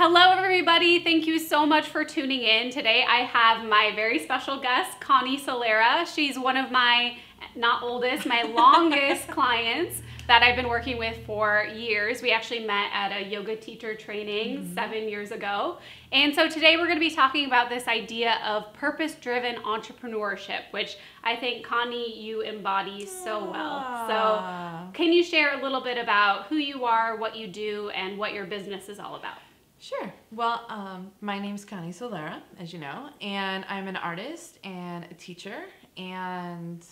Hello everybody, thank you so much for tuning in. Today I have my very special guest, Connie Solera. She's one of my, not oldest, my longest clients that I've been working with for years. We actually met at a yoga teacher training 7 years ago. And so today we're going to be talking about this idea of purpose-driven entrepreneurship, which I think, Connie, you embody so well. So can you share a little bit about who you are, what you do, and what your business is all about? Sure. Well, my name's Connie Solera, as you know, and I'm an artist and a teacher and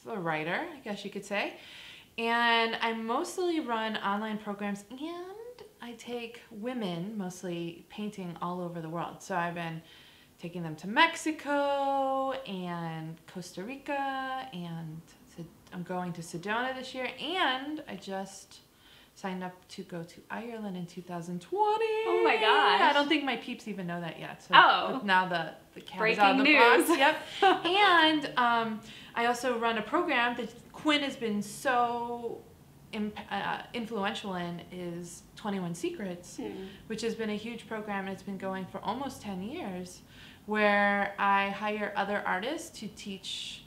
a writer, I guess you could say. And I mostly run online programs and I take women, mostly painting all over the world. So I've been taking them to Mexico and Costa Rica, and I'm going to Sedona this year, and I just signed up to go to Ireland in 2020. Oh my gosh. I don't think my peeps even know that yet. So now the cat is out of the news. box. Yep. And I also run a program that Quinn has been so influential in, is 21 Secrets, which has been a huge program, and it's been going for almost 10 years, where I hire other artists to teach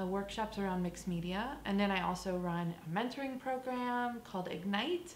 workshops around mixed media. And then I also run a mentoring program called Ignite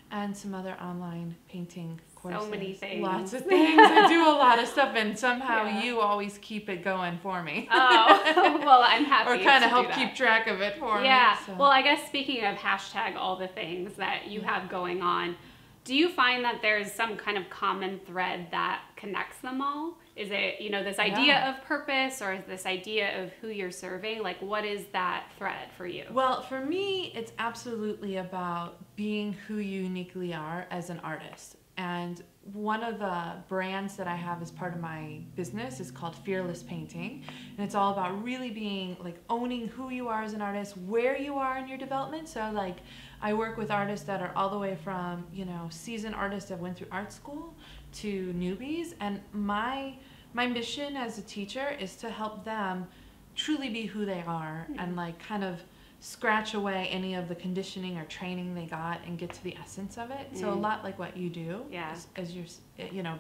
and some other online painting courses. So many things. Lots of things. I do a lot of stuff, and somehow you always keep it going for me. Oh, well, I'm happy or kind to of help do that. keep track of it for me. Yeah. So. Well, I guess speaking of hashtag all the things that you have going on, do you find that there's some kind of common thread that connects them all? Is it, this idea of purpose, or is this idea of who you're serving? Like, what is that thread for you? Well, for me, it's absolutely about being who you uniquely are as an artist. And one of the brands that I have as part of my business is called Fearless Painting. And it's all about really being, like, owning who you are as an artist, where you are in your development. So, like, I work with artists that are all the way from, seasoned artists that went through art school to newbies. And my mission as a teacher is to help them truly be who they are and, like, kind of scratch away any of the conditioning or training they got and get to the essence of it. So a lot like what you do, as you're,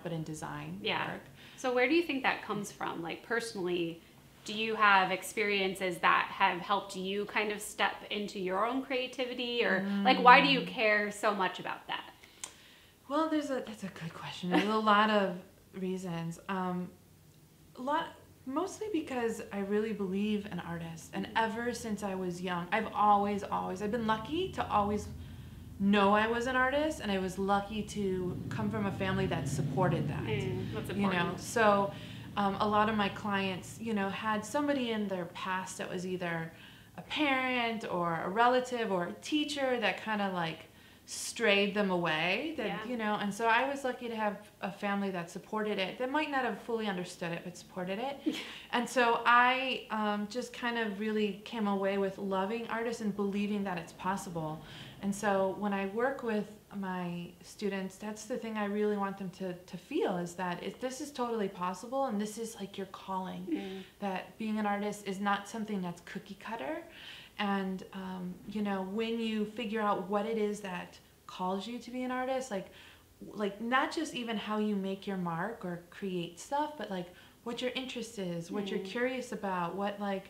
but in design work. So where do you think that comes from? Like, personally, do you have experiences that have helped you kind of step into your own creativity, or like, why do you care so much about that? Well, that's a good question. There's a lot of reasons. Mostly because I really believe in artists, and ever since I was young, I've been lucky to always know I was an artist, and I was lucky to come from a family that supported that. That's important. So a lot of my clients, had somebody in their past that was either a parent or a relative or a teacher that kind of like strayed them away, and so I was lucky to have a family that supported it, that might not have fully understood it, but supported it. And so I just kind of really came away with loving artists and believing that it's possible. And so when I work with my students, that's the thing I really want them to feel, is that this is totally possible, and this is like your calling, that being an artist is not something that's cookie cutter. And, when you figure out what it is that calls you to be an artist, like not just even how you make your mark or create stuff, but like what your interest is, what you're curious about, I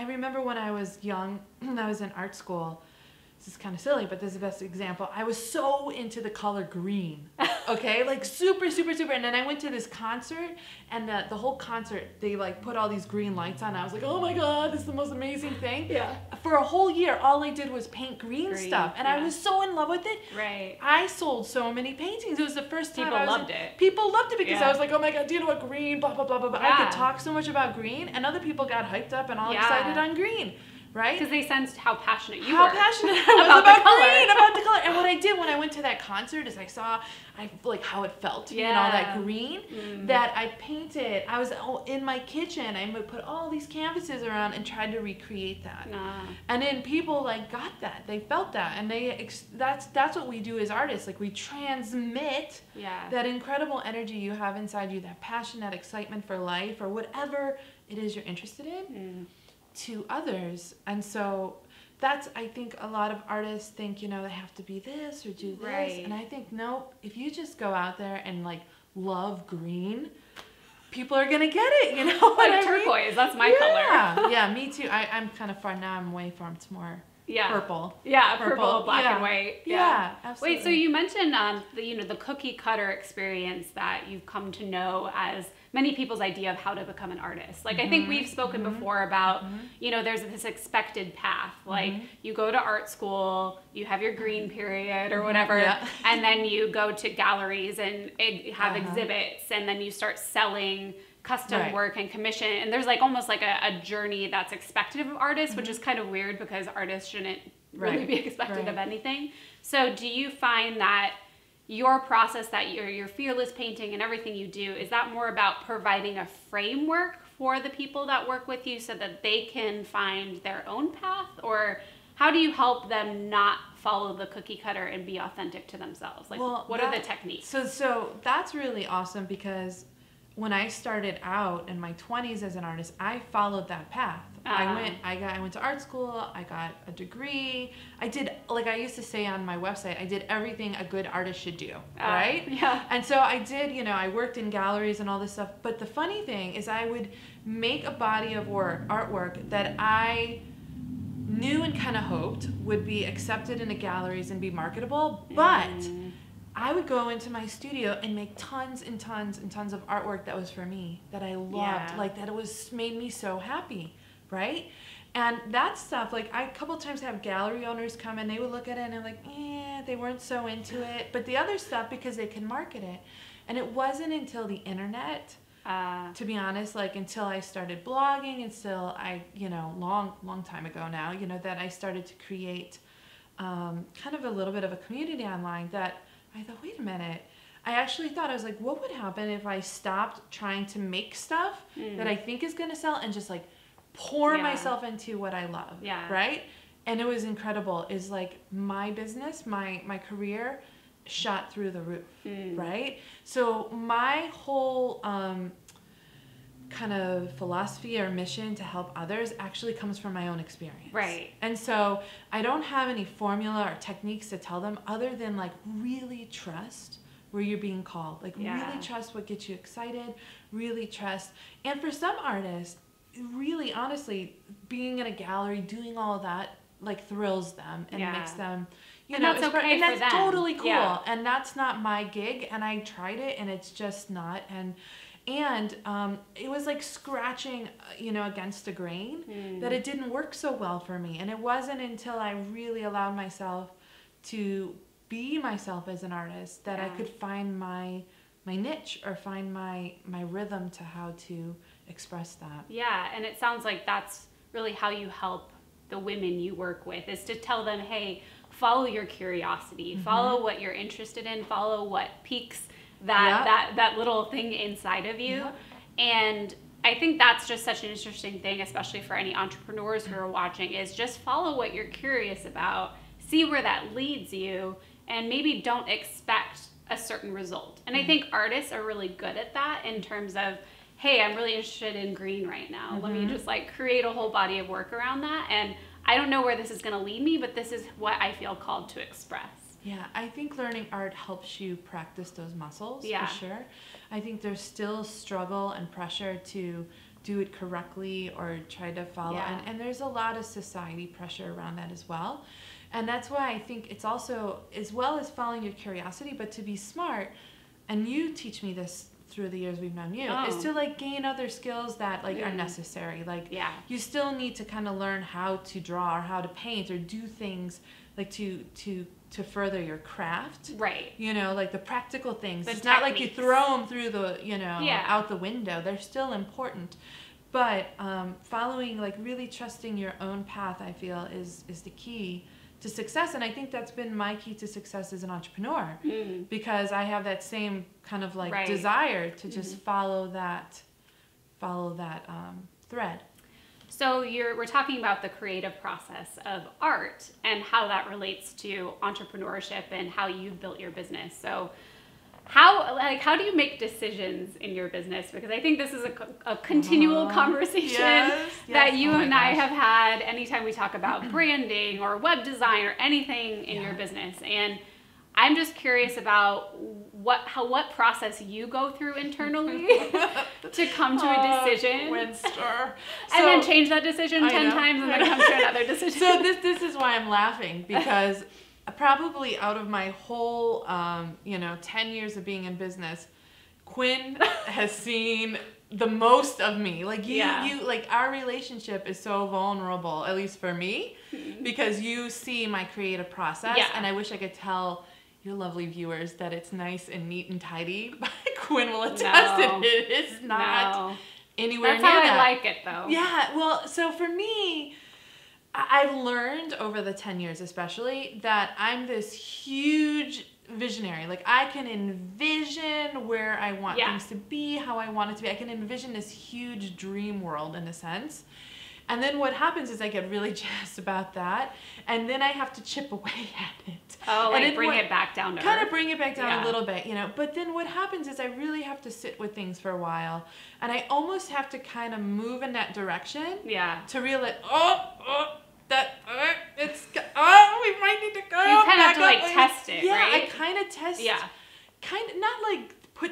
remember when I was young, I was in art school. This is kind of silly, but this is the best example. I was so into the color green, okay? Like super, super, super. And then I went to this concert, and the whole concert, they like put all these green lights on. I was like, oh my God, this is the most amazing thing. Yeah. For a whole year, all I did was paint green stuff. And I was so in love with it. Right. I sold so many paintings. It was the first time People loved it. People loved it because I was like, oh my God, do you know what green, blah, blah, blah, blah, blah. I could talk so much about green, and other people got hyped up and all excited on green. Right? Because they sensed how passionate you were. How passionate I was about green, about the color. And what I did when I went to that concert is I saw how it felt to be in all that green, that I painted. I was in my kitchen. I would put all these canvases around and tried to recreate that. And then people got that. They felt that. And that's what we do as artists. Like, we transmit that incredible energy you have inside you, that passion, that excitement for life, or whatever it is you're interested in, to others. And so that's, I think a lot of artists think, you know, they have to be this or do this. Right. And I think, nope, if you just go out there and like love green, people are going to get it, you know what Like I mean? turquoise, that's my color. Yeah, me too. I'm kind of far now. I'm way far. It's more purple. Yeah, purple, black and white. Yeah, absolutely. Wait, so you mentioned the cookie cutter experience that you've come to know as many people's idea of how to become an artist. Like I think we've spoken before about, you know, there's this expected path. Like you go to art school, you have your green period or whatever, and then you go to galleries and have exhibits, and then you start selling custom work and commission, and there's like almost like a journey that's expected of artists, which is kind of weird because artists shouldn't really be expected of anything. So do you find that your process, that your fearless painting and everything you do, is that more about providing a framework for the people that work with you so that they can find their own path, or how do you help them not follow the cookie cutter and be authentic to themselves? Like, what are the techniques? So that's really awesome, because when I started out in my 20s as an artist, I followed that path. I went to art school, I got a degree. I did, like I used to say on my website, I did everything a good artist should do, right? Yeah. And so I did, you know, I worked in galleries and all this stuff. But the funny thing is I would make a body of artwork that I knew and kind of hoped would be accepted into galleries and be marketable, but I would go into my studio and make tons and tons and tons of artwork that was for me, that I loved, like that it was made me so happy, right? And that stuff, like a couple times have gallery owners come and they would look at it and they're like, they weren't so into it. But the other stuff, because they can market it. And it wasn't until the internet, to be honest, like until I started blogging, until I, you know, long time ago now, you know, that I started to create kind of a little bit of a community online, that I thought, wait a minute. I actually thought, I was like, what would happen if I stopped trying to make stuff that I think is going to sell and just like pour myself into what I love, right? And it was incredible. Is like my business, my career shot through the roof, right? So my whole kind of philosophy or mission to help others actually comes from my own experience. Right. And so I don't have any formula or techniques to tell them other than like really trust where you're being called. Like really trust what gets you excited, really trust. And for some artists, really honestly, being in a gallery, doing all of that like thrills them and makes them, you know, that's okay and that's for them. totally cool. And that's not my gig, and I tried it and it's just not. And it was like scratching, you know, against a grain, that it didn't work so well for me. And it wasn't until I really allowed myself to be myself as an artist that I could find my niche, or find my rhythm to how to express that. Yeah, and it sounds like that's really how you help the women you work with, is to tell them, hey, follow your curiosity, follow what you're interested in, follow what piques that little thing inside of you. And I think that's just such an interesting thing, especially for any entrepreneurs who are watching, is just follow what you're curious about, see where that leads you, and maybe don't expect a certain result. And I think artists are really good at that, in terms of, hey, I'm really interested in green right now. Let me just like create a whole body of work around that. And I don't know where this is going to lead me, but this is what I feel called to express. Yeah, I think learning art helps you practice those muscles, for sure. I think there's still struggle and pressure to do it correctly or try to follow. And there's a lot of society pressure around that as well. And that's why I think it's also, as well as following your curiosity, but to be smart, and you teach me this through the years we've known you, is to like gain other skills that like are necessary. Like you still need to kind of learn how to draw or how to paint or do things like to further your craft. Right. You know, like the practical things. It's not like you throw them through the, you know, out the window. They're still important. But following, like really trusting your own path, I feel is the key to success. And I think that's been my key to success as an entrepreneur, because I have that same kind of like desire to just follow that thread. So we're talking about the creative process of art and how that relates to entrepreneurship and how you've built your business. So how do you make decisions in your business? Because I think this is a continual conversation that you and I have had anytime we talk about branding or web design or anything in your business. And I'm just curious about what process you go through internally to come to a decision. Windstar. And then change that decision 10 times and then come to another decision. So this is why I'm laughing, because probably out of my whole 10 years of being in business, Quinn has seen the most of me. Like you like our relationship is so vulnerable, at least for me, because you see my creative process, and I wish I could tell your lovely viewers that it's nice and neat and tidy, but Quinn will attest that it is not anywhere near that. That's how I like it, though. Yeah, well, so for me, I've learned over the 10 years especially that I'm this huge visionary. Like I can envision where I want things to be, how I want it to be. I can envision this huge dream world in a sense. And then what happens is I get really jazzed about that, and then I have to chip away at it. Oh, like bring it back down to kind of bring it back down a little bit, But then what happens is I really have to sit with things for a while, and I almost have to kind of move in that direction. Yeah. To realize, we might need to go. You kind of have to like test it, right? right? I kind of test. Yeah. Kind of not like put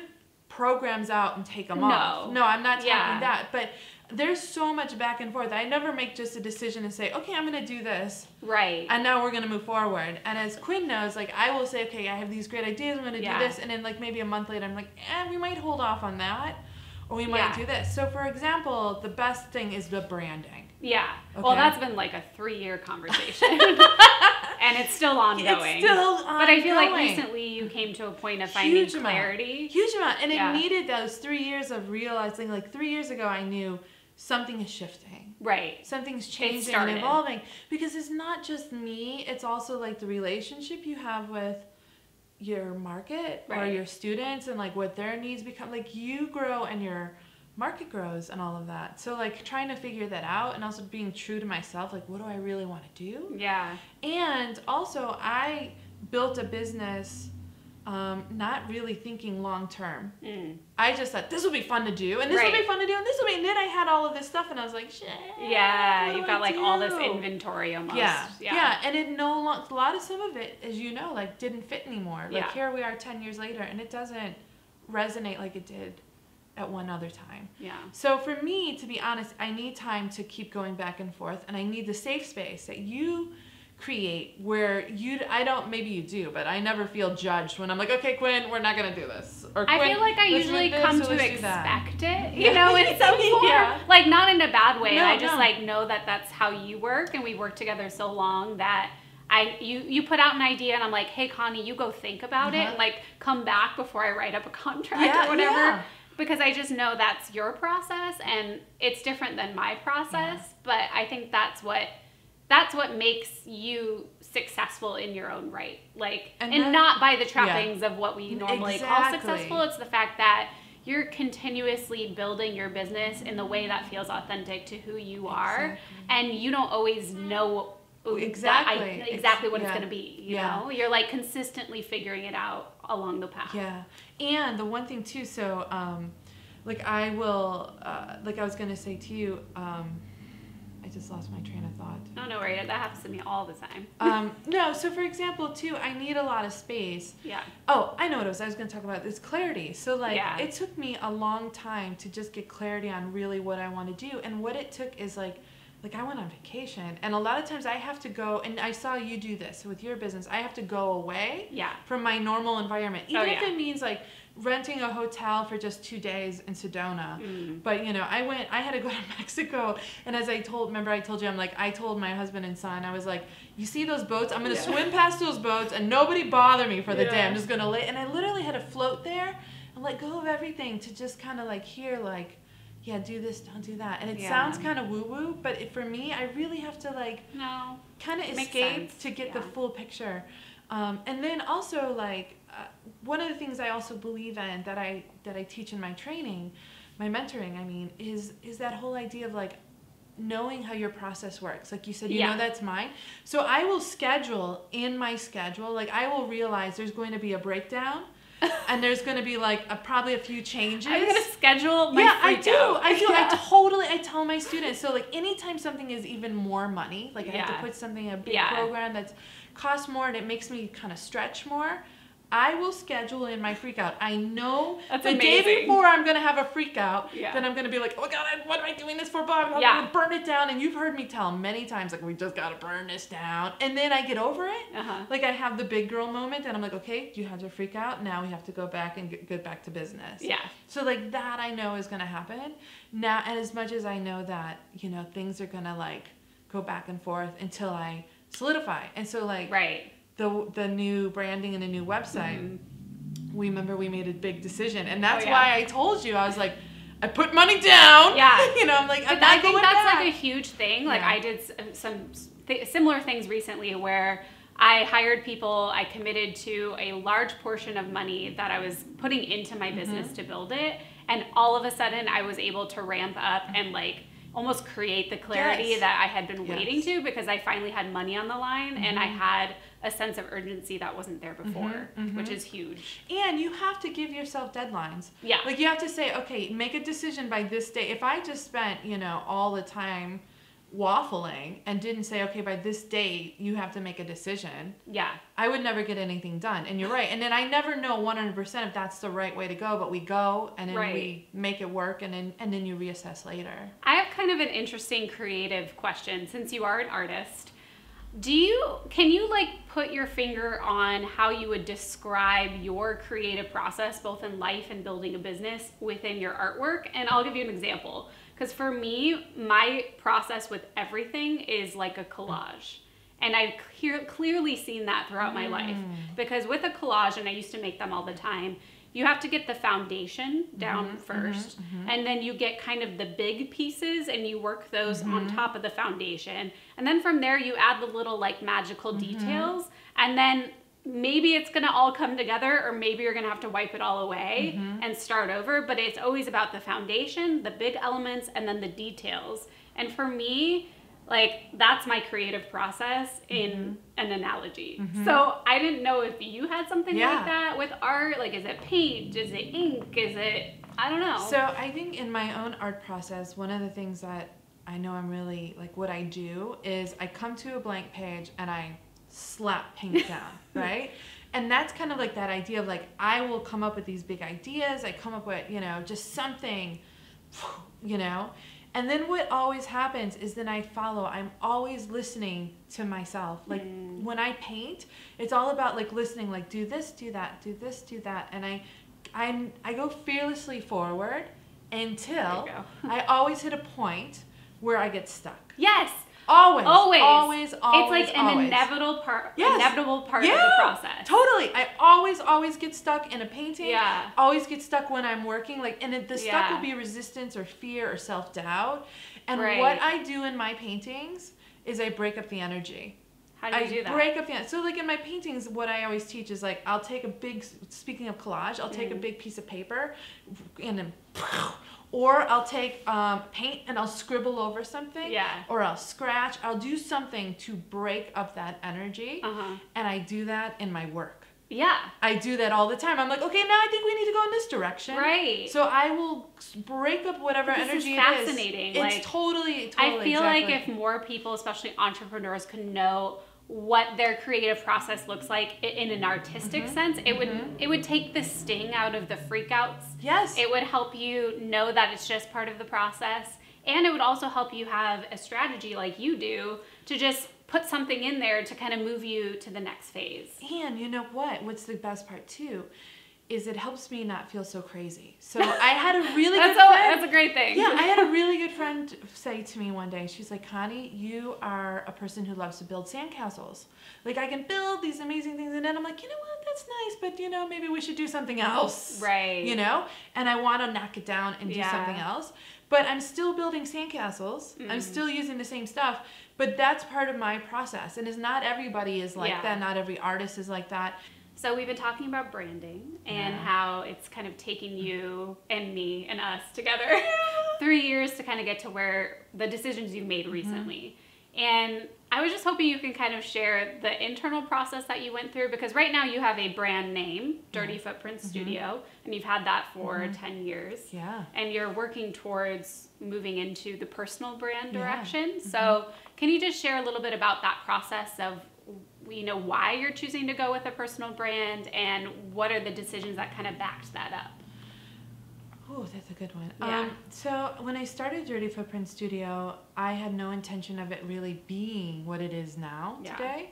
programs out and take them off. No, I'm not talking that, but. There's so much back and forth. I never make just a decision and say, okay, I'm going to do this. Right. And now we're going to move forward. And as Quinn knows, like I will say, okay, I have these great ideas. I'm going to do this. And then like maybe a month later, I'm like, we might hold off on that. Or we might do this. So for example, the best thing is the branding. Yeah. Okay? Well, that's been like a 3-year conversation. And it's still ongoing. It's still ongoing. But I feel like recently you came to a point of finding clarity. Huge amount. And it needed those 3 years of realizing, like 3 years ago, I knew something is shifting. Right. Something's changing and evolving. Because it's not just me, it's also like the relationship you have with your market or your students and like what their needs become. Like you grow and your market grows and all of that. So like trying to figure that out and also being true to myself, like what do I really want to do? Yeah. And also I built a business not really thinking long term. I just thought this will be fun to do, and this will be fun to do, and this will be. And then I had all of this stuff, and I was like, shit. Yeah, you've got like all this inventory almost. Yeah, and it a lot of some of it, as you know, like didn't fit anymore. Like here we are 10 years later, and it doesn't resonate like it did at one other time. Yeah. So for me, to be honest, I need time to keep going back and forth, and I need the safe space that you create where maybe you do, but I never feel judged when I'm like, okay, Quinn, we're not going to do this. Or Quinn, I feel like I usually come to expect it, in some form. Like not in a bad way. I just like know that that's how you work, and we work together so long that you put out an idea and I'm like, hey, Connie, you go think about it and like come back before I write up a contract or whatever. Yeah. Because I just know that's your process and it's different than my process, but I think that's what makes you successful in your own right. Like, and not by the trappings of what we normally call successful. It's the fact that you're continuously building your business in the way that feels authentic to who you are. And you don't always know exactly what it's going to be. You know, you're like consistently figuring it out along the path. Yeah. And the one thing too, so, like I was going to say to you, I just lost my train of thought. Oh, no worries. That happens to me all the time. No, so for example, too, I need a lot of space. Yeah. Oh, I know what I was going to talk about. This clarity. So, like, it took me a long time to just get clarity on really what I want to do. And what it took is, like I went on vacation. And a lot of times I have to go, and I saw you do this with your business. I have to go away from my normal environment. Even if it means, like, renting a hotel for just 2 days in Sedona. But, I had to go to Mexico. And as I told you, I told my husband and son, I was like, you see those boats? I'm going to swim past those boats and nobody bother me for the day. I'm just going to lay. And I literally had to float there and let go of everything to just kind of like hear like, do this, don't do that. And it sounds kind of woo-woo, but for me, I really have to like kind of escape to get the full picture. And then also like, one of the things I also believe in that I teach in my training, my mentoring, I mean, is that whole idea of like knowing how your process works. Like you said, you know that's mine. So I will schedule in my schedule, like I will realize there's going to be a breakdown. and there's going to be like probably a few changes. I'm going to schedule my freak out. I do. Yeah. I tell my students. So like anytime something is even more money, like I have to put something in a big program that's costs more and it makes me kind of stretch more, I will schedule in my freak out. I know That's the amazing. day before I'm going to have a freak out, Yeah. then I'm going to be like, oh my God, what am I doing this for, Bob? I'm going to burn it down. And you've heard me tell many times, like, we just got to burn this down. And then I get over it. Like I have the big girl moment and I'm like, okay, you had your freak out. Now we have to go back and get back to business. Yeah. So like that I know is going to happen. Now, and as much as I know that, you know, things are going to like go back and forth until I solidify. And so like the new branding and the new website, we remember we made a big decision, and that's why I told you, I was like, I put money down. Yeah. You know, I'm like, I'm not going back. I think that's like a huge thing. Like I did some similar things recently where I hired people, I committed to a large portion of money that I was putting into my business to build it, and all of a sudden I was able to ramp up and like almost create the clarity that I had been waiting to, because I finally had money on the line and I had a sense of urgency that wasn't there before, which is huge. And you have to give yourself deadlines. Yeah. Like you have to say, okay, make a decision by this day. If I just spent, you know, all the time waffling and didn't say, okay, by this date you have to make a decision, I would never get anything done. And you're right. And then I never know 100% if that's the right way to go, but we go and then we make it work, and then you reassess later. I have kind of an interesting creative question. Since you are an artist, can you like put your finger on how you would describe your creative process both in life and building a business within your artwork? And I'll give you an example. Because for me, my process with everything is like a collage. And I've clearly seen that throughout my life. Because with a collage, and I used to make them all the time, you have to get the foundation down first. And then you get kind of the big pieces and you work those on top of the foundation. And then from there, you add the little like magical details. And then maybe it's gonna all come together, or maybe you're gonna have to wipe it all away and start over, but it's always about the foundation, the big elements, and then the details. And for me, like that's my creative process in an analogy. So I didn't know if you had something like that with art. Like, is it paint? Is it ink? Is it, I don't know. So I think in my own art process, one of the things that I know I'm really, like what I do is I come to a blank page and I slap paint down, right? And that's kind of like that idea of like, I will come up with these big ideas. I come up with, you know, just something, you know, and then what always happens is then I'm always listening to myself. Like when I paint, it's all about like listening, like do this, do that, do this, do that. And I go fearlessly forward until I always hit a point where I get stuck. Yes. Always. It's like an inevitable part of the process. Totally. I always get stuck in a painting. Yeah. Always get stuck when I'm working. Like, and the stuck will be resistance or fear or self-doubt. And what I do in my paintings is I break up the energy. How do you do that? I break up the energy. So like in my paintings, what I always teach is like, I'll take a big, speaking of collage, I'll take a big piece of paper and then or I'll take paint and I'll scribble over something, or I'll scratch. I'll do something to break up that energy, and I do that in my work. Yeah. I do that all the time. I'm like, okay, now I think we need to go in this direction. Right. So I will break up whatever energy it is. This is fascinating. It's totally I feel like if more people, especially entrepreneurs, could know what their creative process looks like in an artistic sense, it would take the sting out of the freakouts. Yes. It would help you know that it's just part of the process, and it would also help you have a strategy like you do to just put something in there to kind of move you to the next phase. And you know what's the best part too is it helps me not feel so crazy. So I had a really good friend. That's a great thing. Yeah, I had a really good friend say to me one day, she's like, Connie, you are a person who loves to build sandcastles. Like, I can build these amazing things, and then I'm like, you know what, that's nice, but, you know, maybe we should do something else. Right. You know? And I want to knock it down and do something else. But I'm still building sandcastles. I'm still using the same stuff. But that's part of my process. And not everybody is like that. Not every artist is like that. So we've been talking about branding and how it's kind of taking you and me and us together 3 years to kind of get to where the decisions you've made recently. And I was just hoping you can kind of share the internal process that you went through, because right now you have a brand name, Dirty Footprint Studio, and you've had that for 10 years. Yeah. And you're working towards moving into the personal brand direction. So can you just share a little bit about that process of, why you're choosing to go with a personal brand, and what are the decisions that kind of backed that up? Oh, that's a good one. Yeah. So when I started Dirty Footprint Studio, I had no intention of it really being what it is now today,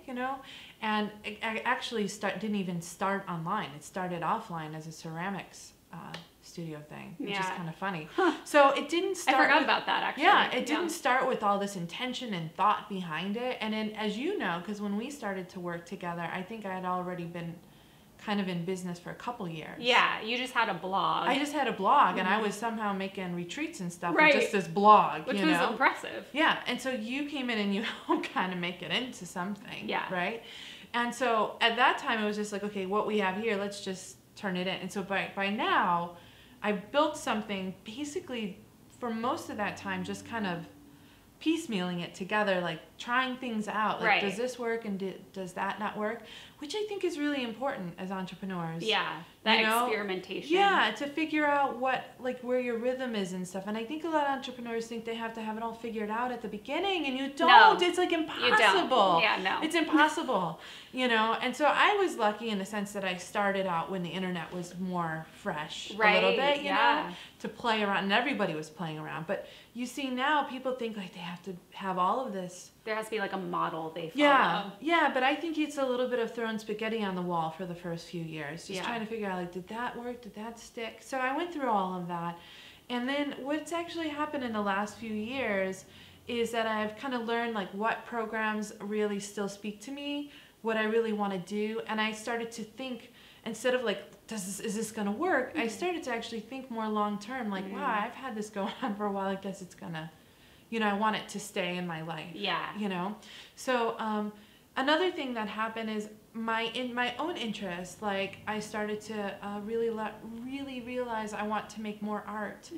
and I actually didn't even start online. It started offline as a ceramics studio thing, which is kind of funny. So it didn't start. I forgot about that, actually. Yeah, it didn't start with all this intention and thought behind it. And then, as you know, because when we started to work together, I think I had already been kind of in business for a couple years. Yeah, you just had a blog. I just had a blog, and I was somehow making retreats and stuff with just this blog, which was impressive. Yeah, and so you came in and you kind of make it into something, right? And so at that time, it was just like, okay, what we have here, let's just turn it in. And so by now, I've built something basically for most of that time, just kind of piecemealing it together, like trying things out. Like, does this work and does that not work? Which I think is really important as entrepreneurs. Yeah, that experimentation. Yeah, to figure out where your rhythm is and stuff. And I think a lot of entrepreneurs think they have to have it all figured out at the beginning, and you don't. No, it's like impossible. You don't. Yeah, no. It's impossible, And so I was lucky in the sense that I started out when the internet was more fresh a little bit, you know, to play around, and everybody was playing around. But you see now, people think like they have to have all of this. There has to be like a model they follow. Yeah, but I think it's a little bit of throwing spaghetti on the wall for the first few years. Just trying to figure out, like, did that work? Did that stick? So I went through all of that. And then what's actually happened in the last few years is that I've kind of learned, like, what programs really still speak to me, what I really want to do. And I started to think, instead of like, is this going to work? I started to actually think more long term, like, wow, I've had this going on for a while. I guess it's going to, I want it to stay in my life. Yeah. So another thing that happened is in my own interest, like, I started to really realize I want to make more art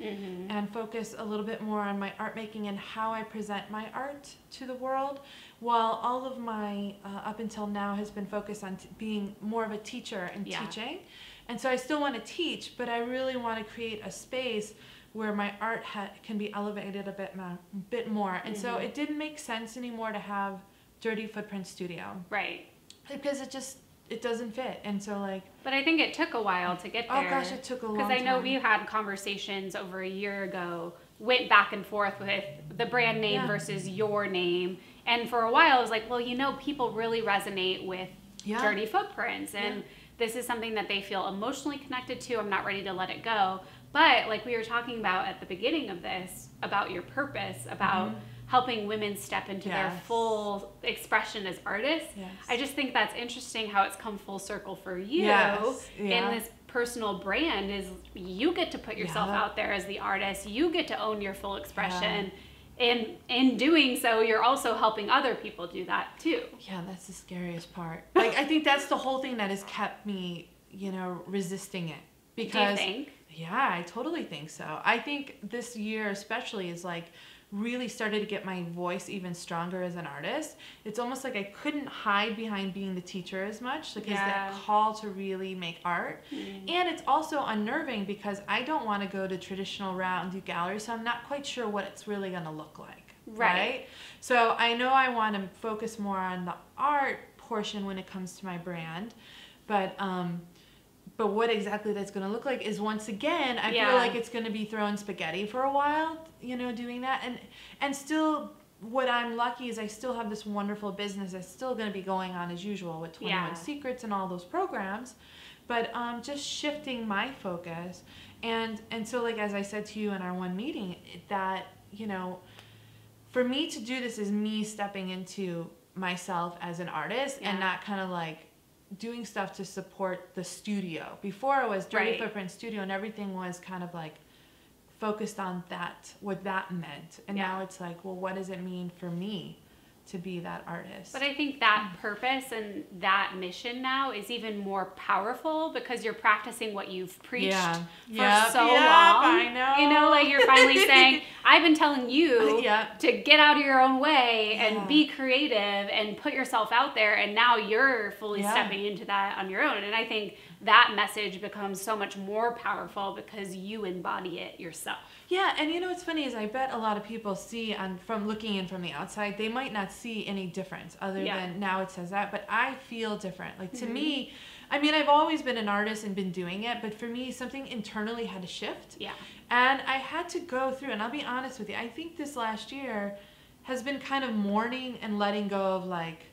and focus a little bit more on my art making and how I present my art to the world, while all of my up until now has been focused on being more of a teacher and teaching. And so I still want to teach, but I really want to create a space where my art can be elevated a bit more. And so it didn't make sense anymore to have Dirty Footprint Studio. Right. Because it doesn't fit. And so, like... But I think it took a while to get there. Oh gosh, it took a long time. Because I know we had conversations over a year ago, went back and forth with the brand name versus your name. And for a while, I was like, well, people really resonate with Dirty Footprints. And this is something that they feel emotionally connected to. I'm not ready to let it go. But like we were talking about at the beginning of this, about your purpose, about helping women step into their full expression as artists, I just think that's interesting how it's come full circle for you in this personal brand. Is you get to put yourself out there as the artist. You get to own your full expression. And in doing so, you're also helping other people do that too. Yeah, that's the scariest part. Like, I think that's the whole thing that has kept me, resisting it. Because, do you think? Yeah, I totally think so. I think this year especially is like really started to get my voice even stronger as an artist. It's almost like I couldn't hide behind being the teacher as much, because that call to really make art. And it's also unnerving because I don't want to go to traditional route and do galleries, so I'm not quite sure what it's really going to look like. Right? So I know I want to focus more on the art portion when it comes to my brand, but what exactly that's going to look like is, once again, I feel like it's going to be throwing spaghetti for a while, doing that. And still, what I'm lucky is I still have this wonderful business that's still going to be going on as usual with 21 Secrets and all those programs. But just shifting my focus. And so, like, as I said to you in our one meeting, that, for me to do this is me stepping into myself as an artist and not kind of like doing stuff to support the studio. Before it was Dirty Footprint Studio, and everything was kind of like focused on that, what that meant. And now it's like, well, what does it mean for me to be that artist? But I think that purpose and that mission now is even more powerful because you're practicing what you've preached for so long. I know. Like, you're finally saying, I've been telling you Yeah. to get out of your own way Yeah. and be creative and put yourself out there, and now you're fully Yeah. stepping into that on your own. And I think that message becomes so much more powerful because you embody it yourself. Yeah, and you know what's funny is I bet a lot of people see from looking in from the outside, they might not see any difference other than now it says that, but I feel different. Like to me, I mean, I've always been an artist and been doing it, but for me, something internally had to shift. Yeah. And I had to go through, and I'll be honest with you, I think this last year has been kind of mourning and letting go of like,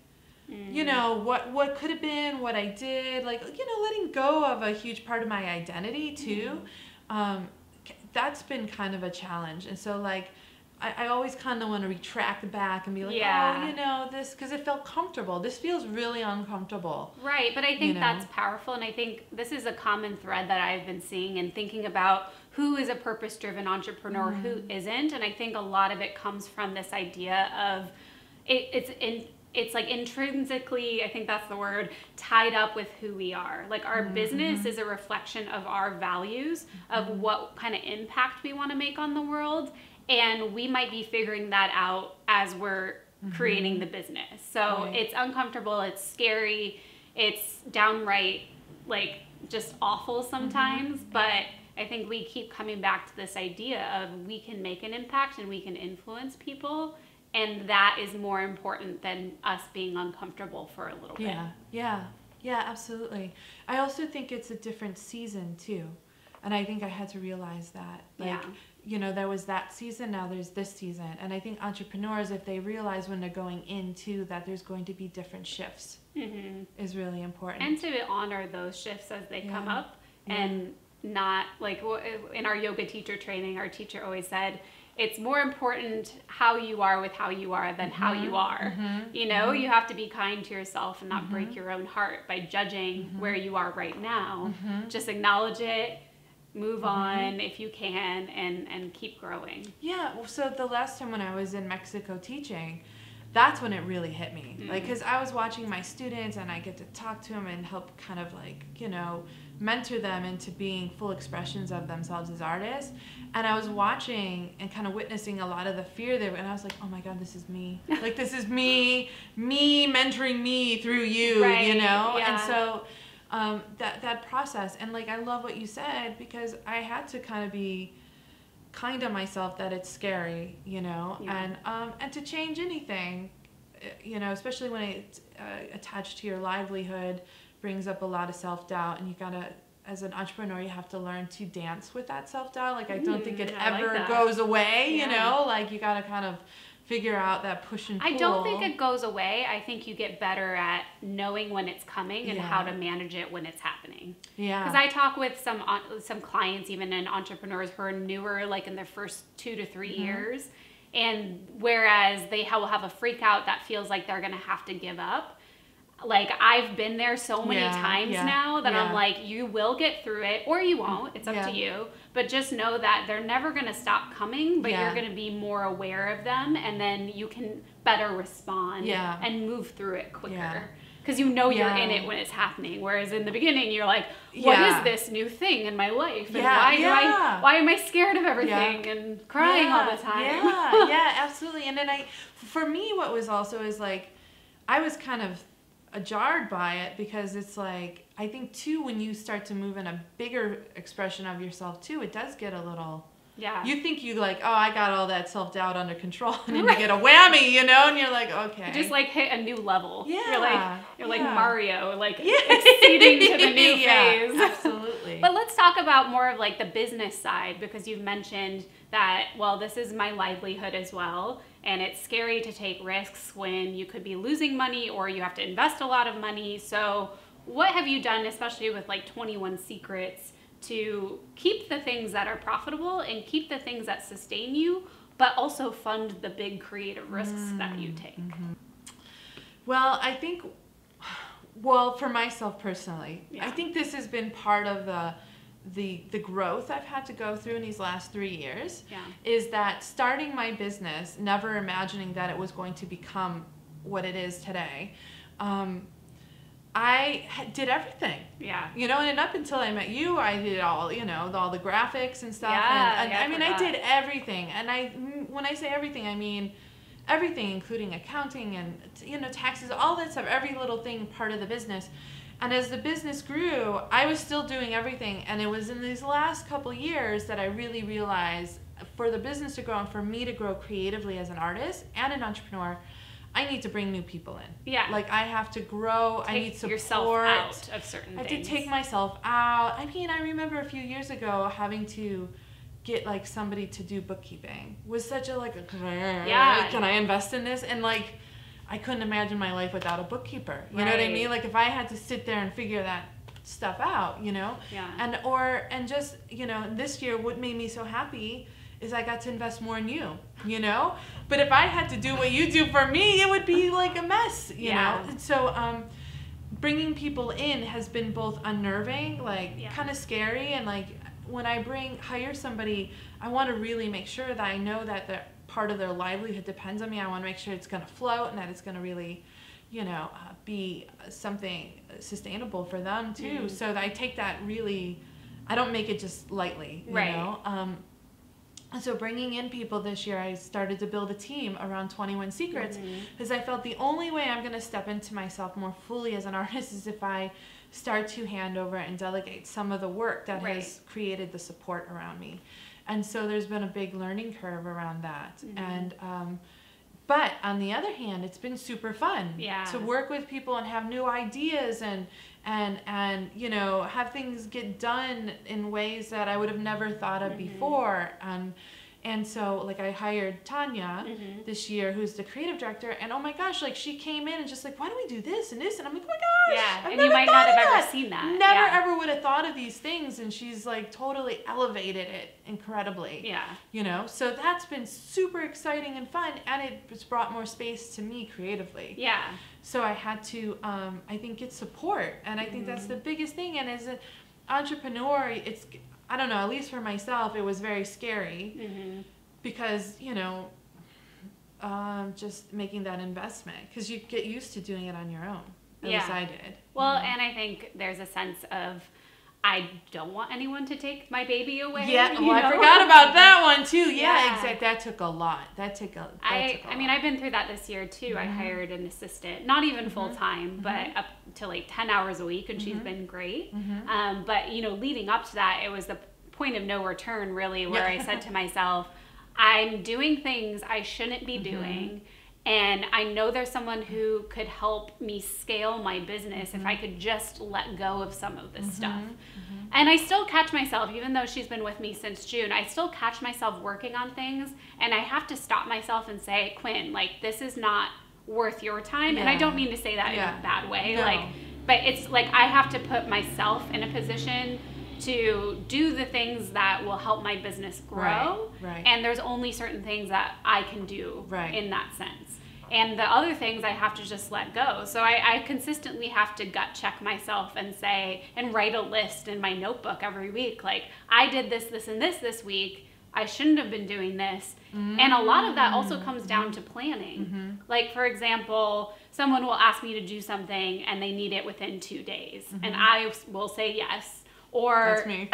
you know, what could have been, what I did, like, you know, letting go of a huge part of my identity too. That's been kind of a challenge. And so like, I always kind of want to retract back and be like, oh, you know, this, because it felt comfortable. This feels really uncomfortable. Right, but I think that's powerful, and I think this is a common thread that I've been seeing and thinking about who is a purpose-driven entrepreneur, who isn't, and I think a lot of it comes from this idea of it's like intrinsically, I think that's the word, tied up with who we are. Like our business is a reflection of our values, of what kind of impact we want to make on the world. And we might be figuring that out as we're creating the business. So it's uncomfortable, it's scary, it's downright like just awful sometimes. But I think we keep coming back to this idea of we can make an impact and we can influence people. And that is more important than us being uncomfortable for a little bit. Yeah, absolutely. I also think it's a different season too. And I think I had to realize that. Like, you know, there was that season, now there's this season. And I think entrepreneurs, if they realize when they're going into that there's going to be different shifts, is really important. And to honor those shifts as they come up and not, like in our yoga teacher training, our teacher always said, it's more important how you are with how you are than how you are. You know, you have to be kind to yourself and not break your own heart by judging where you are right now. Just acknowledge it, move on if you can, and keep growing. Yeah, so the last time when I was in Mexico teaching, that's when it really hit me. Like, because I was watching my students and I get to talk to them and help kind of like, you know, mentor them into being full expressions of themselves as artists. And I was watching and kind of witnessing a lot of the fear there, and I was like, oh my God, this is me. Like, this is me mentoring me through you, you know? And so that process, and like, I love what you said, because I had to kind of be kind on myself that it's scary, you know, and to change anything, you know, especially when it's attached to your livelihood, brings up a lot of self-doubt, and you gotta, as an entrepreneur, you have to learn to dance with that self-doubt. Like, I don't think it ever goes away, you know, like you gotta kind of figure out that push and pull. I don't think it goes away. I think you get better at knowing when it's coming and how to manage it when it's happening. Because I talk with some clients, even in entrepreneurs who are newer, like in their first 2 to 3 years, and whereas they will have a freak out that feels like they're gonna have to give up. Like, I've been there so many times now that I'm like, you will get through it, or you won't. It's up to you. But just know that they're never going to stop coming, but you're going to be more aware of them, and then you can better respond and move through it quicker. Because you know you're in it when it's happening. Whereas in the beginning, you're like, what is this new thing in my life? And why am I scared of everything and crying all the time? Yeah, absolutely. And then for me, what was also is like, I was kind of jarred by it, because it's like, I think too, when you start to move in a bigger expression of yourself too, it does get a little, you think you like, oh, I got all that self-doubt under control, and then you get a whammy, you know, and you're like, okay. You just like hit a new level. You're like Mario, like exceeding to the new phase. Absolutely. But let's talk about more of like the business side, because you've mentioned that, well, this is my livelihood as well. And it's scary to take risks when you could be losing money or you have to invest a lot of money. So what have you done, especially with like 21 Secrets, to keep the things that are profitable and keep the things that sustain you, but also fund the big creative risks that you take? Well, I think, for myself personally, I think this has been part of the growth I've had to go through in these last 3 years, is that starting my business, never imagining that it was going to become what it is today, did everything. Yeah. You know, and up until I met you, I did all, you know, all the graphics and stuff. Yeah, and I mean, I did everything. And when I say everything, I mean everything, including accounting and, you know, taxes, all that stuff, every little thing part of the business. And as the business grew, I was still doing everything. And it was in these last couple years that I really realized for the business to grow and for me to grow creatively as an artist and an entrepreneur, I need to bring new people in. Yeah. Like, I have to grow. I need support. Yourself out of certain things. I have to take myself out. I mean, I remember a few years ago having to get, like, somebody to do bookkeeping. Was such a, like, yeah. Can I invest in this? And, like, I couldn't imagine my life without a bookkeeper. You know what I mean? Like, if I had to sit there and figure that stuff out, you know? Yeah. And just, you know, this year, what made me so happy is I got to invest more in you, you know? But if I had to do what you do for me, it would be like a mess, you know? And so bringing people in has been both unnerving, like kind of scary, and like when I hire somebody, I want to really make sure that I know that part of their livelihood depends on me. I want to make sure it's going to float and that it's going to really, you know, be something sustainable for them too. So that I take that really, I don't make it just lightly, you know? So bringing in people this year, I started to build a team around 21 Secrets because I felt the only way I'm going to step into myself more fully as an artist is if I start to hand over and delegate some of the work that has created the support around me. And so there's been a big learning curve around that. And but on the other hand, it's been super fun to work with people and have new ideas and you know, have things get done in ways that I would have never thought of before. And so, like, I hired Tanya this year, who's the creative director, and oh my gosh, like, she came in and just like, why don't we do this and this? And I'm like, oh my gosh, yeah, I've and never you might thought not of have that. ever seen that. Never ever would have thought of these things, and she's like totally elevated it incredibly. Yeah, you know, so that's been super exciting and fun, and it's brought more space to me creatively. Yeah. So I had to, I think, get support, and I think that's the biggest thing. And as an entrepreneur, it's, I don't know, at least for myself, it was very scary because, you know, just making that investment, because you get used to doing it on your own. At least I did. Well, and I think there's a sense of, I don't want anyone to take my baby away. Yeah, well, I forgot about that one too. Yeah, exactly. That took a lot. I mean, I've been through that this year too. I hired an assistant, not even full time, but up to like 10 hours a week, and she's been great. But, you know, leading up to that, it was the point of no return, really, where I said to myself, I'm doing things I shouldn't be doing. And I know there's someone who could help me scale my business if I could just let go of some of this stuff. And I still catch myself, even though she's been with me since June, I still catch myself working on things, and I have to stop myself and say, Quinn, like, this is not worth your time. And I don't mean to say that in a bad way, but it's like I have to put myself in a position to do the things that will help my business grow. And there's only certain things that I can do in that sense. And the other things I have to just let go. So I consistently have to gut check myself and say, and write a list in my notebook every week. Like, I did this, this, and this week. I shouldn't have been doing this. And a lot of that also comes down to planning. Like, for example, someone will ask me to do something and they need it within 2 days. And I will say yes. Or, that's me.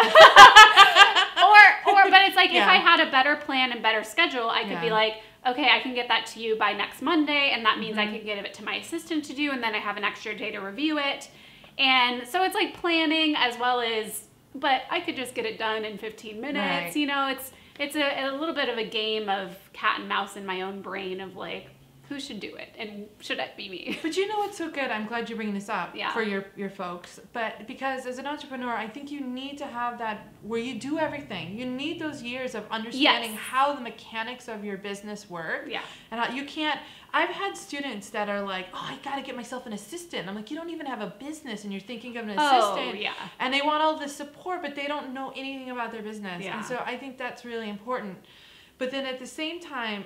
but it's like, if I had a better plan and better schedule, I could be like, okay, I can get that to you by next Monday, and that means I can give it to my assistant to do, and then I have an extra day to review it. And so it's like planning as well as, but I could just get it done in 15 minutes. You know, it's a little bit of a game of cat and mouse in my own brain of like, who should do it, and should it be me? But you know what's so good? I'm glad you're bringing this up for your folks. But because as an entrepreneur, I think you need to have that where you do everything. You need those years of understanding how the mechanics of your business work. And how you can't. I've had students that are like, oh, I got to get myself an assistant. I'm like, you don't even have a business, and you're thinking of an assistant. And they want all the support, but they don't know anything about their business. And so I think that's really important. But then at the same time,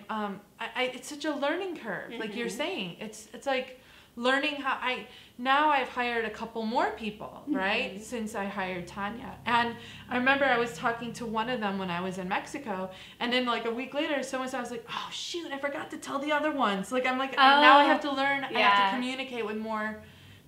it's such a learning curve. Like you're saying, it's like learning how now I've hired a couple more people, right? Since I hired Tanya. And I remember I was talking to one of them when I was in Mexico, and then like a week later, I was like, oh shoot, I forgot to tell the other ones. Like, I'm like, now I have to learn, I have to communicate with more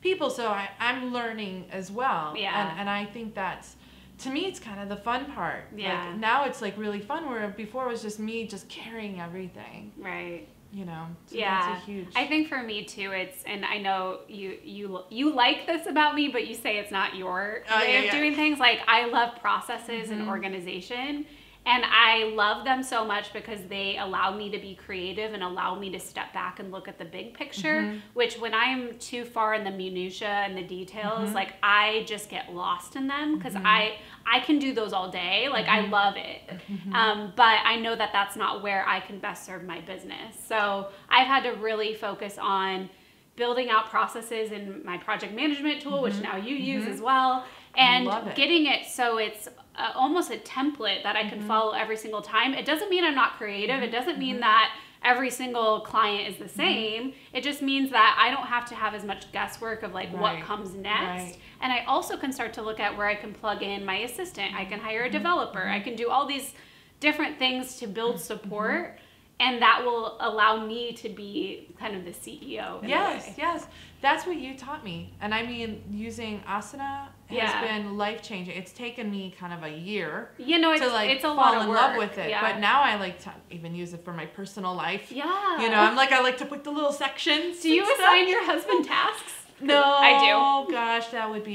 people. So I'm learning as well. Yeah. And I think that's, to me, it's kind of the fun part. Yeah. Like, now it's like really fun, where before it was just me just carrying everything. Right. You know, so yeah, that's a huge... I think for me too, it's, and I know you like this about me, but you say it's not your way of doing things. Like, I love processes and organization, and I love them so much because they allow me to be creative and allow me to step back and look at the big picture, which when I'm too far in the minutia and the details, like, I just get lost in them, because I can do those all day. Like, I love it. But I know that that's not where I can best serve my business. So I've had to really focus on building out processes in my project management tool, which now you use as well, and getting it so it's almost a template that I can follow every single time. It doesn't mean I'm not creative. It doesn't mean that every single client is the same. It just means that I don't have to have as much guesswork of like what comes next. And I also can start to look at where I can plug in my assistant. I can hire a developer. I can do all these different things to build support. And that will allow me to be kind of the CEO. Yes. That's what you taught me. And I mean, using asana has been life-changing. It's taken me kind of a year to like it's a fall lot of in work. love with it. But now I like to even use it for my personal life. Yeah. You know, I like to put the little sections. Do you assign your husband tasks? No, I do. Oh gosh, that would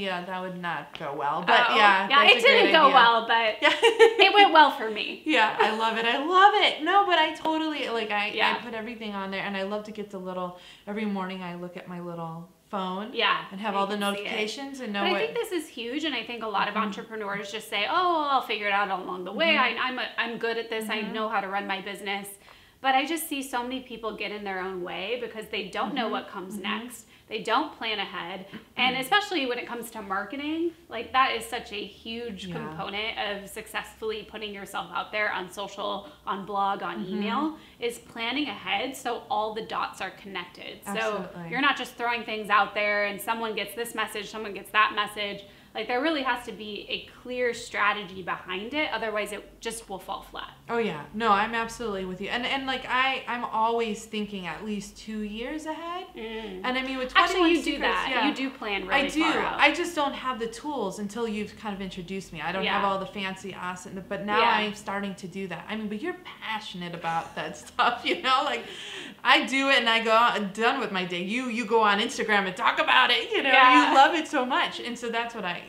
not go well. But it didn't go well, but it went well for me. Yeah, I love it. No, but I totally I put everything on there, and I love to get the little. Every morning I look at my little phone. And have all the notifications and know. But I think this is huge, and I think a lot of entrepreneurs just say, "Oh, I'll figure it out along the way. I'm good at this. I know how to run my business." But I just see so many people get in their own way because they don't know what comes next. They don't plan ahead. And especially when it comes to marketing, like that is such a huge component of successfully putting yourself out there on social, on blog, on email, is planning ahead so all the dots are connected. So you're not just throwing things out there and someone gets this message, someone gets that message. Like, there really has to be a clear strategy behind it. Otherwise, it just will fall flat. Oh, yeah. No, I'm absolutely with you. And like, I'm always thinking at least 2 years ahead. And I mean, with 21 Actually, you Secrets, do that. You do plan really far out. I just don't have the tools until you've kind of introduced me. I don't have all the fancy asana, but now I'm starting to do that. I mean, but you're passionate about that stuff, you know? Like, I do it and I go out, done with my day. You go on Instagram and talk about it, you know? You love it so much. And so that's what I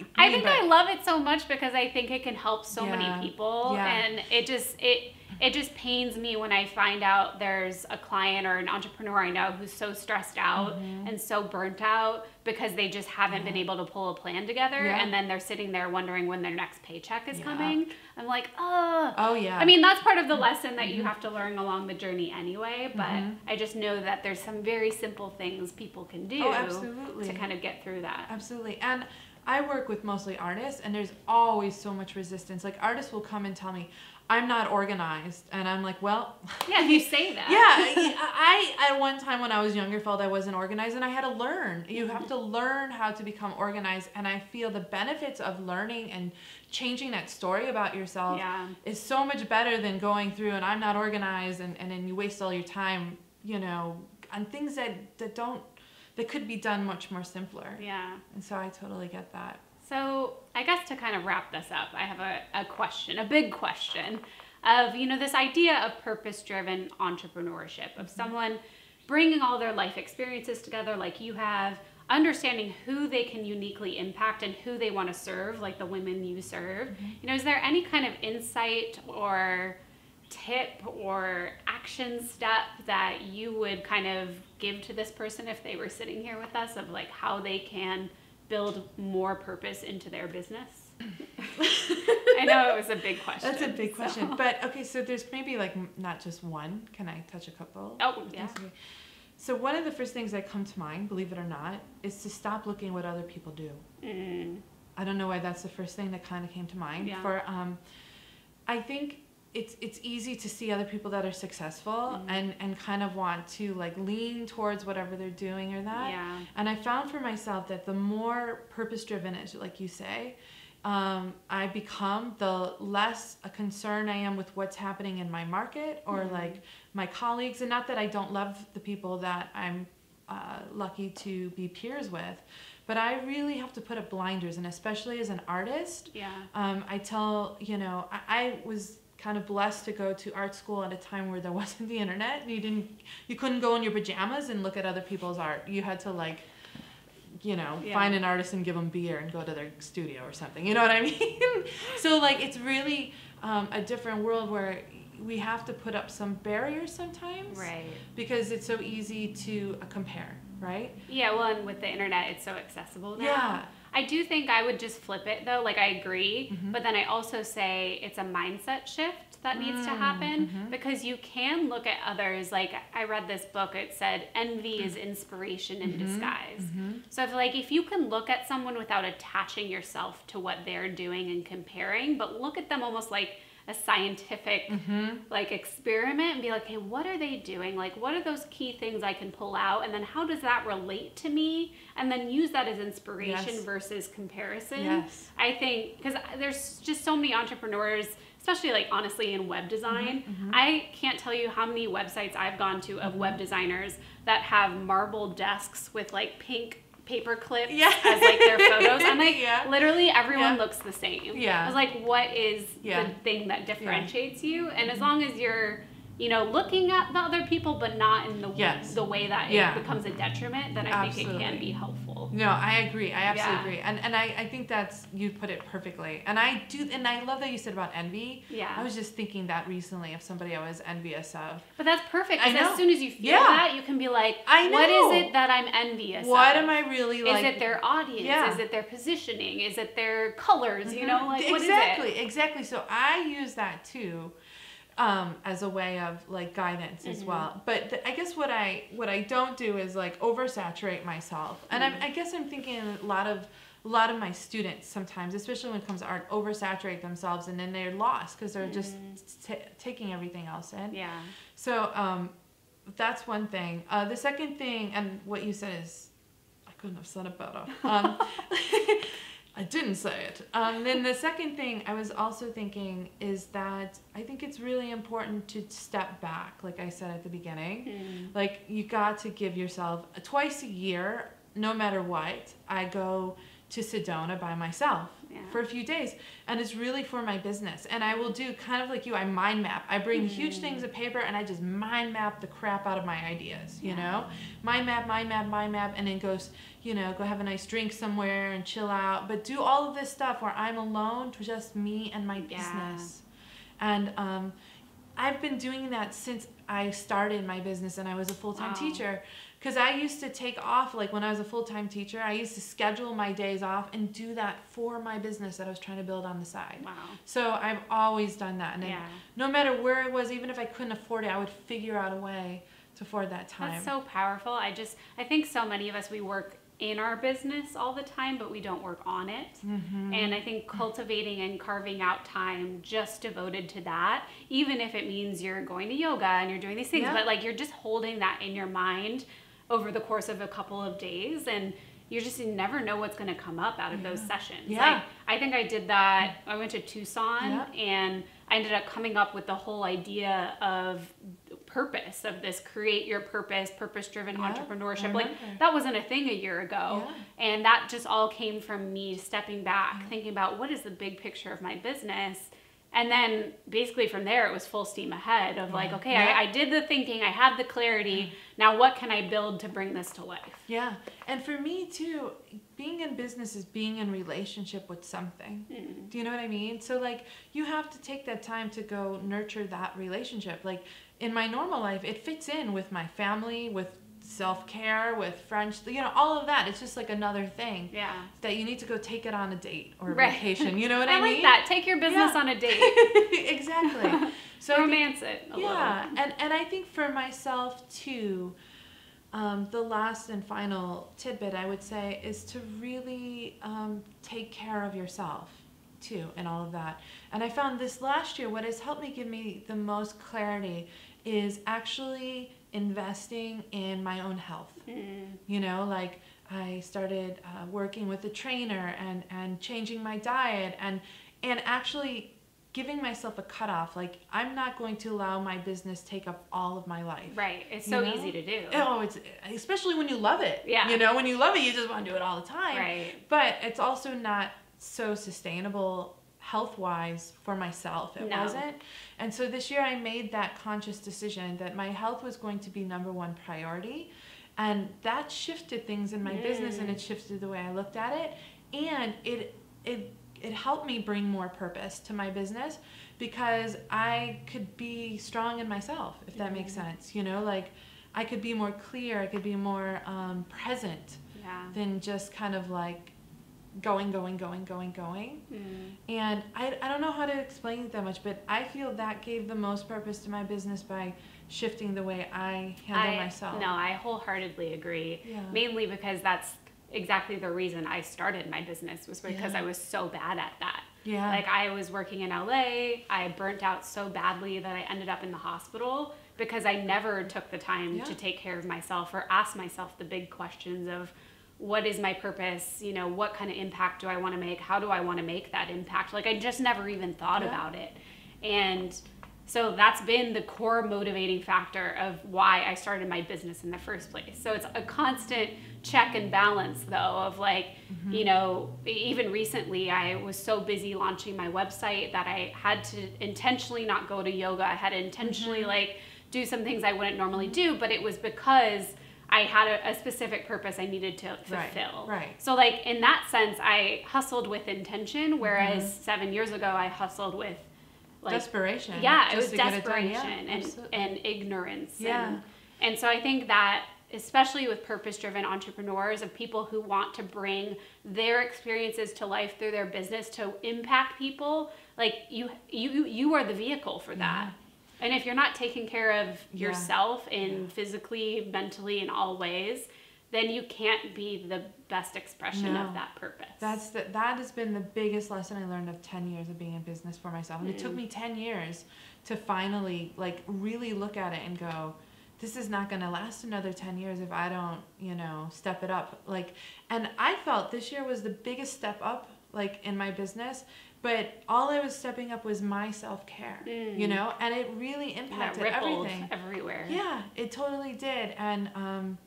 love it so much because I think it can help so many people, and it just pains me when I find out there's a client or an entrepreneur I know who's so stressed out and so burnt out because they just haven't been able to pull a plan together, and then they're sitting there wondering when their next paycheck is coming. I'm like, I mean, that's part of the lesson that you have to learn along the journey anyway, but I just know that there's some very simple things people can do to kind of get through that. Absolutely. And I work with mostly artists, and there's always so much resistance. Like, artists will come and tell me, I'm not organized. And I'm like, well... Yeah, you say that. I at one time when I was younger, felt I wasn't organized, and I had to learn. You have to learn how to become organized, and I feel the benefits of learning and changing that story about yourself is so much better than going through, and I'm not organized, and then you waste all your time, you know, on things that could be done much more simpler. Yeah. And so I totally get that. So I guess to kind of wrap this up, I have a question, a big question of, you know, this idea of purpose-driven entrepreneurship, of someone bringing all their life experiences together like you have, understanding who they can uniquely impact and who they want to serve, like the women you serve. You know, is there any kind of insight or tip or action step that you would kind of give to this person if they were sitting here with us, of like how they can build more purpose into their business? I know it was a big question. That's a big question. But okay, so there's maybe like not just one. Can I touch a couple? Oh, yeah. So one of the first things that come to mind, believe it or not, is to stop looking at what other people do. I don't know why that's the first thing that kind of came to mind. For I think it's easy to see other people that are successful and kind of want to like lean towards whatever they're doing or that. And I found for myself that the more purpose-driven, like you say, I become, the less a concern I am with what's happening in my market or like my colleagues. And not that I don't love the people that I'm lucky to be peers with, but I really have to put up blinders, and especially as an artist, I tell, I was kind of blessed to go to art school at a time where there wasn't the internet. You couldn't go in your pajamas and look at other people's art. You had to like, find an artist and give them beer and go to their studio or something. You know what I mean? So like, it's really a different world where we have to put up some barriers sometimes. Right. Because it's so easy to compare, right? Yeah, well, and with the internet, it's so accessible now. Yeah. I do think I would just flip it though. Like, I agree, but then I also say it's a mindset shift that needs to happen, because you can look at others. Like, I read this book, it said envy is inspiration in disguise. So if you can look at someone without attaching yourself to what they're doing and comparing, but look at them almost like a scientific like experiment and be like, hey, what are they doing? Like, what are those key things I can pull out? And then how does that relate to me? And then use that as inspiration versus comparison. I think, because there's just so many entrepreneurs, especially like honestly in web design. I can't tell you how many websites I've gone to of web designers that have marble desks with like pink paper clips as like their photos. I'm like, literally everyone looks the same. I was like, what is the thing that differentiates you? And as long as you're, looking at the other people, but not in the way that it becomes a detriment, then I think it can be helpful. No, I agree. I absolutely agree. And I think you put it perfectly. And I love that you said about envy. I was just thinking that recently of somebody I was envious of. But that's perfect, because as soon as you feel that, you can be like, what is it that I'm envious of? What am I really like? Is it their audience? Is it their positioning? Is it their colors? Like, what is it? Exactly. So I use that too. As a way of like guidance as well. But I guess what I don't do is like oversaturate myself. And I guess I'm thinking a lot of my students sometimes, especially when it comes to art, oversaturate themselves, and then they're lost because they're just taking everything else in. So that's one thing. The second thing, and what you said is, I couldn't have said it better. I didn't say it. Then the second thing I was also thinking is that I think it's really important to step back, like I said at the beginning. Like, you got to give yourself twice a year, no matter what, I go to Sedona by myself for a few days. And it's really for my business. And I will do kind of like you, I mind map. I bring huge things of paper and I just mind map the crap out of my ideas, Mind map, and then go have a nice drink somewhere and chill out. But do all of this stuff where I'm alone, to just me and my business. And I've been doing that since I started my business and I was a full-time teacher. Because I used to take off, like when I was a full-time teacher, I used to schedule my days off and do that for my business that I was trying to build on the side. So I've always done that. And no matter where it was, even if I couldn't afford it, I would figure out a way to afford that time. That's so powerful. I think so many of us, we work in our business all the time, but we don't work on it. And I think cultivating and carving out time just devoted to that, even if it means you're going to yoga and you're doing these things, but like you're just holding that in your mind over the course of a couple of days, and you never know what's going to come up out of those sessions. Like, I think I did that. I went to Tucson and I ended up coming up with the whole idea of purpose, of this create your purpose-driven entrepreneurship. Like, that wasn't a thing a year ago. And that just all came from me stepping back, thinking about what is the big picture of my business. And then basically from there, it was full steam ahead of like, okay, I did the thinking, I have the clarity. Now what can I build to bring this to life? And for me too, being in business is being in relationship with something. Do you know what I mean? So like, you have to take that time to go nurture that relationship. Like, in my normal life, it fits in with my family, with self-care, with friends, all of that. It's just like another thing that you need to go take it on a date or a vacation. You know what I mean? I like that. Take your business on a date. Exactly. So romance it a little. And I think for myself too, the last and final tidbit I would say is to really take care of yourself too, and all of that. And I found this last year, what has helped me give me the most clarity is actually investing in my own health. Like, I started working with a trainer and changing my diet and actually giving myself a cutoff. Like, I'm not going to allow my business take up all of my life. Right. It's so easy to do. Oh, it's especially when you love it. Yeah. You know, when you love it, you just want to do it all the time. Right. But it's also not so sustainable health-wise for myself. It wasn't. And so this year I made that conscious decision that my health was going to be number one priority. And that shifted things in my business, and it shifted the way I looked at it. And it helped me bring more purpose to my business because I could be strong in myself, if that makes sense. You know, like I could be more clear, I could be more present than just kind of like going. And I don't know how to explain it that much, but I feel that gave the most purpose to my business by shifting the way I handle myself. No, I wholeheartedly agree. Yeah. Mainly because that's exactly the reason I started my business, was because I was so bad at that. Yeah. Like, I was working in LA, I burnt out so badly that I ended up in the hospital because I never took the time to take care of myself or ask myself the big questions of, what is my purpose? You know, what kind of impact do I want to make? How do I want to make that impact? Like, I just never even thought about it. And so that's been the core motivating factor of why I started my business in the first place. So it's a constant check and balance, though, of like, you know, even recently I was so busy launching my website that I had to intentionally not go to yoga. I had to intentionally like do some things I wouldn't normally do, but it was because I had a specific purpose I needed to fulfill. Right. So like in that sense, I hustled with intention, whereas 7 years ago I hustled with like desperation. Yeah, it was desperation and ignorance. Yeah. And so I think that especially with purpose-driven entrepreneurs, of people who want to bring their experiences to life through their business to impact people, like you are the vehicle for that. And if you're not taking care of yourself in physically, mentally, in all ways, then you can't be the best expression of that purpose. That has been the biggest lesson I learned of 10 years of being in business for myself. And it took me 10 years to finally like really look at it and go, this is not going to last another 10 years if I don't, you know, step it up. Like, and I felt this year was the biggest step up like in my business. But all I was stepping up was my self-care, you know, and it really impacted everything. Everywhere. Yeah, it totally did. And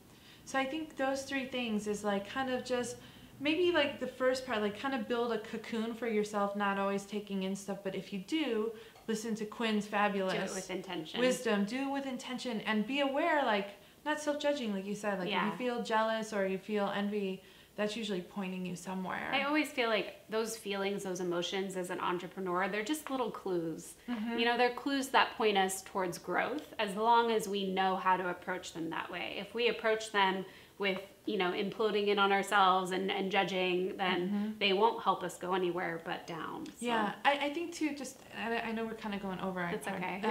so I think those three things is like kind of just maybe like the first part, like kind of build a cocoon for yourself, not always taking in stuff. But if you do, listen to Quinn's fabulous do it with intention. Wisdom, do it with intention, and be aware, like not self-judging, like you said, like if you feel jealous or you feel envy, that's usually pointing you somewhere. I always feel like those feelings, those emotions as an entrepreneur, they're just little clues. You know, they're clues that point us towards growth, as long as we know how to approach them that way. If we approach them with, you know, imploding in on ourselves and judging, then they won't help us go anywhere but down. So. Yeah, I think too, just, I know we're kind of going over It's okay.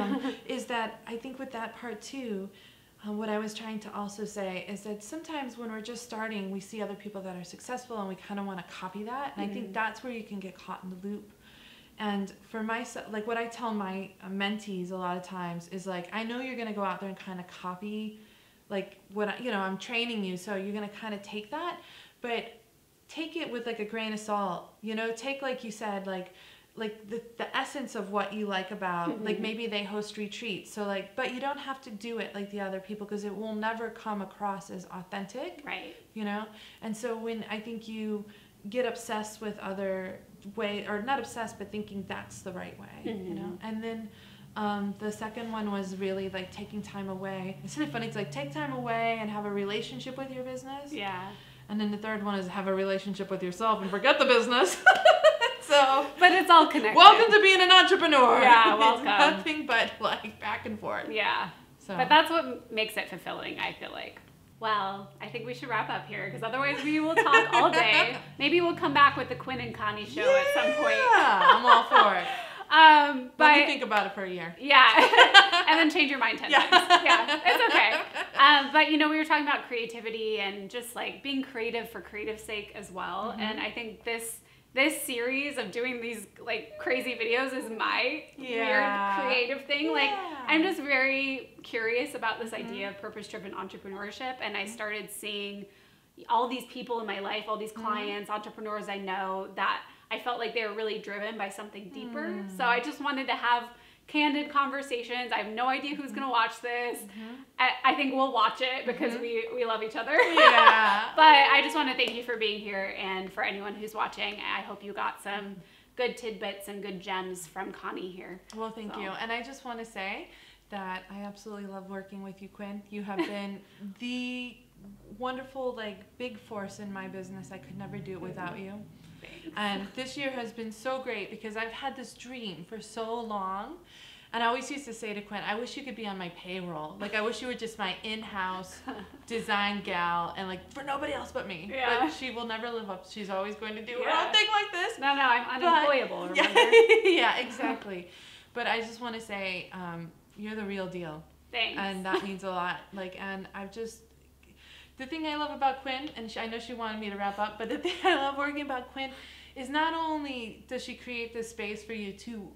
is that I think with that part too, what I was trying to also say is that sometimes when we're just starting, we see other people that are successful and we kind of want to copy that. And I think that's where you can get caught in the loop. And for myself, like what I tell my mentees a lot of times is like, I know you're going to go out there and kind of copy like what, you know, I'm training you. So you're going to kind of take that, but take it with like a grain of salt, you know, take, like you said, like the essence of what you like about, like maybe they host retreats. So like, but you don't have to do it like the other people because it will never come across as authentic. Right. You know? And so when I think you get obsessed with other way, or not obsessed, but thinking that's the right way, you know? And then the second one was really like taking time away. Isn't it funny? It's like take time away and have a relationship with your business. Yeah. And then the third one is have a relationship with yourself and forget the business. So, but it's all connected. Welcome to being an entrepreneur. Yeah, welcome. It's nothing but like back and forth. Yeah. So. But that's what makes it fulfilling, I feel like. Well, I think we should wrap up here because otherwise we will talk all day. Maybe we'll come back with the Quinn and Connie show at some point. Yeah, I'm all for it. But let me think about it for a year. Yeah, and then change your mind 10 times. Yeah, it's okay. But you know, we were talking about creativity and just like being creative for creative sake as well. And I think this series of doing these like crazy videos is my weird creative thing. Like I'm just very curious about this idea of purpose-driven entrepreneurship, and I started seeing all these people in my life, all these clients, entrepreneurs I know that I felt like they were really driven by something deeper. So I just wanted to have candid conversations. I have no idea who's going to watch this. I think we'll watch it because we love each other. Yeah. But I just want to thank you for being here, and for anyone who's watching, I hope you got some good tidbits and good gems from Connie here. Well, thank you. And I just want to say that I absolutely love working with you, Quinn. You have been the wonderful, like, big force in my business. I could never do it without you. Thanks. And this year has been so great because I've had this dream for so long. And I always used to say to Quinn, I wish you could be on my payroll. Like, I wish you were just my in-house design gal, and like for nobody else but me. Yeah. But she will never live up. She's always going to do her own thing like this. No, I'm unemployable, remember? Yeah, exactly. But I just want to say, you're the real deal. Thanks. And that means a lot. Like, and I've just, the thing I love about Quinn, and I know she wanted me to wrap up, but the thing I love working about Quinn is not only does she create this space for you to,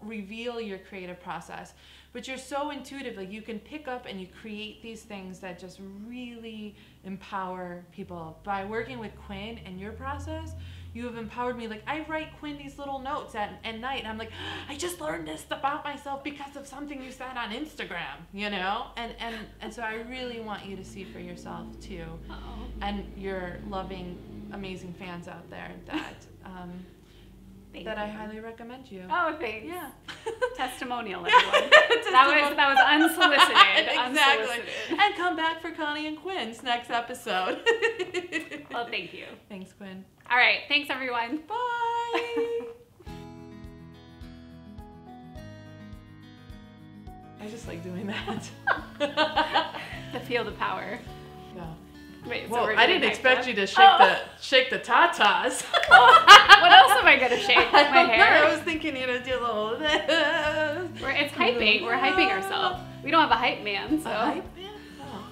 reveal your creative process, but you're so intuitive. Like, you can pick up and you create these things that just really empower people. By working with Quinn and your process, you have empowered me. Like, I write Quinn these little notes at night, and I'm like, I just learned this about myself because of something you said on Instagram, And so I really want you to see for yourself too. Uh-oh. And your loving, amazing fans out there that that I highly recommend you. Oh, thanks. Yeah. Testimonial, everyone. That was unsolicited. Exactly. Unsolicited. And come back for Connie and Quinn's next episode. Well, thank you. Thanks, Quinn. All right. Thanks, everyone. Bye. I just like doing that. The field of power. Yeah. Wait, Well, we're I doing didn't hyped expect up? you to shake the tatas. What else am I gonna shake? My hair? I was thinking you'd do a little. It's hyping. We're hyping ourselves. We don't have a hype man, so. A hype man? Oh.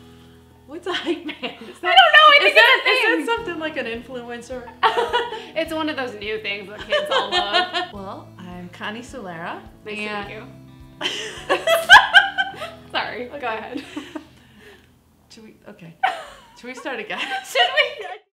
What's a hype man? I don't know. I think it's a thing. Is that something like an influencer? It's one of those new things that kids all love. Well, I'm Connie Solera. Nice to meet you. Sorry. Okay. Go ahead. Should we start again? Should we?